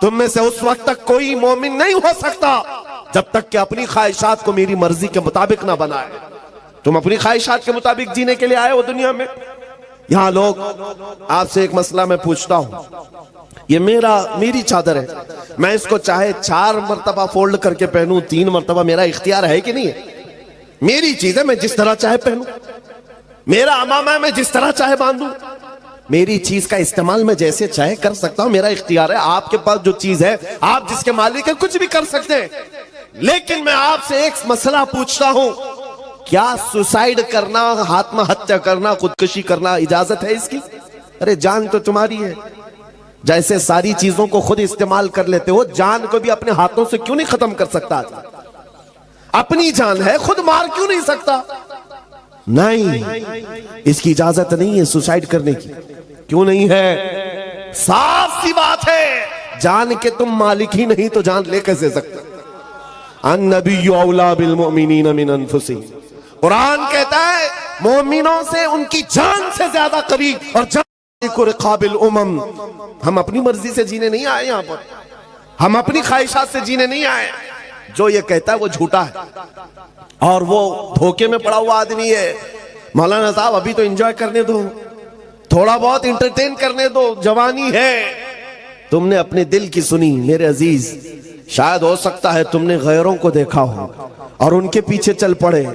तुम में से उस वक्त तक कोई मोमिन नहीं हो सकता जब तक कि अपनी ख्वाहिशात को मेरी मर्जी के मुताबिक ना बनाए। तुम अपनी ख्वाहिशात के मुताबिक जीने के लिए आए हो दुनिया में। यहां लोग, आपसे एक मसला मैं पूछता हूं, ये मेरी चादर है, मैं इसको चाहे 4 मरतबा फोल्ड करके पहनूं, 3 मरतबा, मेरा इख्तियार है कि नहीं है? मेरी चीज है, मैं जिस तरह चाहे पहनूं। मेरा अमामा है, मैं जिस तरह चाहे बांधूं। मेरी चीज का इस्तेमाल मैं जैसे चाहे कर सकता हूं, मेरा इख्तियार है। आपके पास जो चीज है, आप जिसके मालिक है, कुछ भी कर सकते हैं। लेकिन मैं आपसे एक मसला पूछता हूं, क्या सुसाइड करना, आत्महत्या करना, खुदकुशी करना इजाजत है इसकी? अरे जान तो तुम्हारी है। जैसे सारी चीजों को खुद इस्तेमाल कर लेते हो, जान को भी अपने हाथों से क्यों नहीं खत्म कर सकता? अपनी जान है, खुद मार क्यों नहीं सकता? नहीं, इसकी इजाजत नहीं है सुसाइड करने की। क्यों नहीं है? साफ सी बात है, जान के तुम मालिक ही नहीं तो जान ले कैसे सकते? अन्नबिय्यु औला बिल मुमिनीन मिन अनफुसिहिम, कुरान कहता है मोमिनों से उनकी जान से ज्यादा करीब, और जान को रिकाबिल उमम। हम अपनी मर्जी से जीने नहीं आए यहां पर, हम अपनी ख्वाहिशात से जीने नहीं आए। जो ये कहता है वो झूठा है और वो धोखे में पड़ा हुआ आदमी है। मौलाना साहब अभी तो एंजॉय करने दो, थोड़ा बहुत इंटरटेन करने दो, जवानी है। तुमने अपने दिल की सुनी मेरे अजीज। शायद हो सकता है तुमने गैरों को देखा हो और उनके पीछे चल पड़े।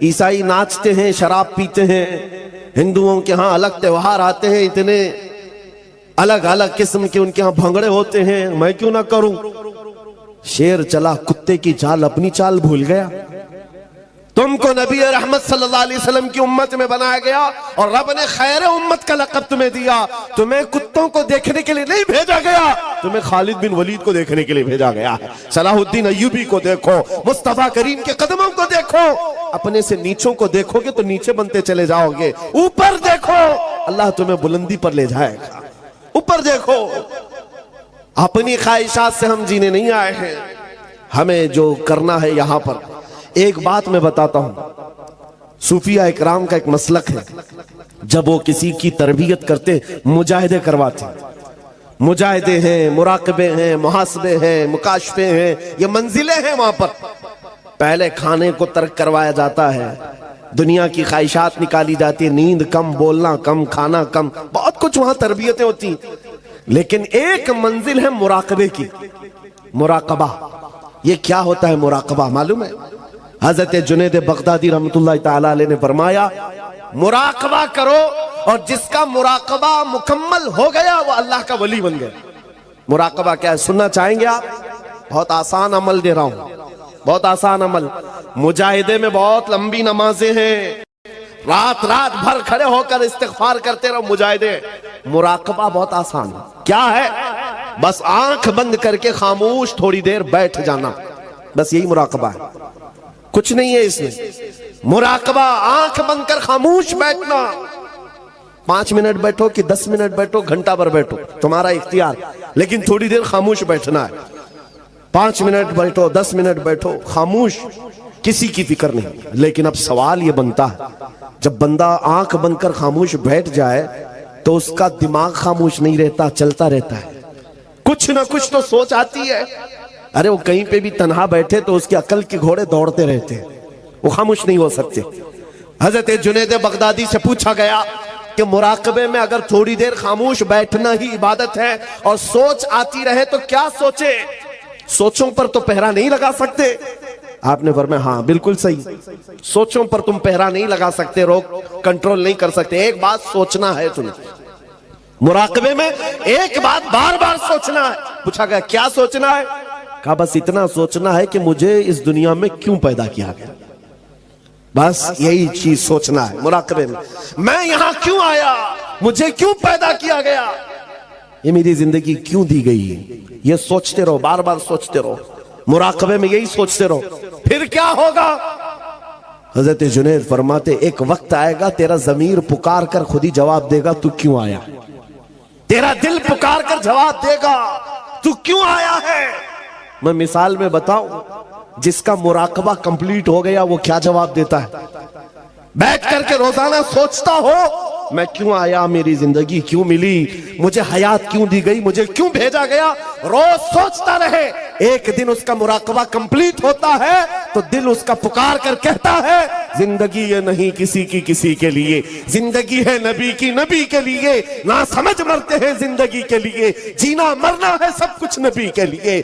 ईसाई नाचते हैं, शराब पीते हैं, हिंदुओं के यहाँ अलग त्योहार आते हैं, इतने अलग अलग किस्म के उनके यहाँ भंगड़े होते हैं, मैं क्यों ना करूं? शेर चला कुत्ते की चाल, अपनी चाल भूल गया। तुमको नबी रहमत सल्लल्लाहु अलैहि वसल्लम की उम्मत में बनाया गया और रब ने खैर उम्मत का लक़ब तुम्हें दिया। तुम्हें कुत्तों को देखने के लिए नहीं भेजा गया, तुम्हें खालिद बिन वलीद को देखने के लिए भेजा गया है। सलाहुद्दीन अय्यूबी को देखो, मुस्तफा करीम के कदमों को देखो। अपने से नीचों को देखोगे तो नीचे बनते चले जाओगे, ऊपर देखो अल्लाह तुम्हें बुलंदी पर ले जाएगा। ऊपर देखो। अपनी ख्वाहिशात से हम जीने नहीं आए हैं, हमें जो करना है यहां पर। एक बात मैं बताता हूं, सूफिया इकराम का एक मसलक है, जब वो किसी की तरबियत करते, मुजाहिदे करवाते। मुजाहिदे हैं, मुराकबे हैं, मुहासबे हैं, मुकाशफे हैं, ये मंजिलें हैं वहां पर। पहले खाने को तर्क करवाया जाता है, दुनिया की ख्वाहिशात निकाली जाती है, नींद कम, बोलना कम, खाना कम, बहुत कुछ वहां तरबियतें होती। लेकिन एक मंजिल है मुराकबे की, मुराकबा। ये क्या होता है मुराकबा मालूम है? हजरत जुनैद बगदादी रहमतुल्लाह ताला अलैह ने फरमाया, मुराकबा करो और जिसका मुराकबा मुकम्मल हो गया वो अल्लाह का वली बन गया। मुराकबा क्या है सुनना चाहेंगे आप? बहुत आसान अमल दे रहा हूं, बहुत आसान अमल। मुजाहिदे में बहुत लंबी नमाजें हैं, रात रात भर खड़े होकर इस्तिग़फार करते रहो मुजाहिदे। मुराकबा बहुत आसान है। क्या है? बस आंख बंद करके खामोश थोड़ी देर बैठ जाना, बस यही मुराकबा है, कुछ नहीं है इसमें। मुराकबा आंख बंद कर खामोश बैठना। 5 मिनट बैठो कि 10 मिनट बैठो, घंटा भर बैठो, तुम्हारा इख्तियार, लेकिन थोड़ी देर खामोश बैठना है। 5 मिनट बैठो, 10 मिनट बैठो, खामोश, किसी की फिक्र नहीं। लेकिन अब सवाल ये बनता है, जब बंदा आंख बंद कर खामोश बैठ जाए तो उसका दिमाग खामोश नहीं रहता, चलता रहता है, कुछ ना कुछ तो सोच आती है। अरे वो कहीं पे भी तन्हा बैठे तो उसकी अकल के घोड़े दौड़ते रहते हैं, वो खामोश नहीं हो सकते। हजरत जुनैद बगदादी से पूछा गया कि मुराकबे में अगर थोड़ी देर खामोश बैठना ही इबादत है और सोच आती रहे तो क्या सोचे? सोचों पर तो पहरा नहीं लगा सकते। आपने फरमाया हाँ बिल्कुल सही, सोचों पर तुम पहरा नहीं लगा सकते, रोक कंट्रोल नहीं कर सकते। एक बात सोचना है तुम्हें, मुराकबे में एक बात बार बार सोचना है। पूछा गया क्या सोचना है? कहा बस इतना सोचना है कि मुझे इस दुनिया में क्यों पैदा किया गया, बस यही चीज सोचना है मुराकबे में। मैं यहां क्यों आया, मुझे क्यों पैदा किया गया, ये मेरी जिंदगी क्यों दी गई है, ये सोचते रहो, बार बार सोचते रहो, मुराकबे में यही सोचते रहो। फिर क्या होगा? हजरत जुनैद फरमाते एक वक्त आएगा तेरा ज़मीर पुकार कर खुद ही जवाब देगा तू क्यों आया। तेरा दिल पुकार कर जवाब देगा तू क्यों आया है। मैं मिसाल में बताऊं, जिसका मुराकबा कंप्लीट हो गया वो क्या जवाब देता है? बैठ करके रोजाना सोचता हो मैं क्यों आया, मेरी जिंदगी क्यों मिली, मुझे हयात क्यों दी गई, मुझे क्यों भेजा गया, रोज सोचता रहे। एक दिन उसका मुराकबा कंप्लीट होता है तो दिल उसका पुकार कर कहता है, जिंदगी ये नहीं किसी की किसी के लिए, जिंदगी है नबी की नबी के लिए। ना समझ मरते हैं जिंदगी के लिए, जीना मरना है सब कुछ नबी के लिए।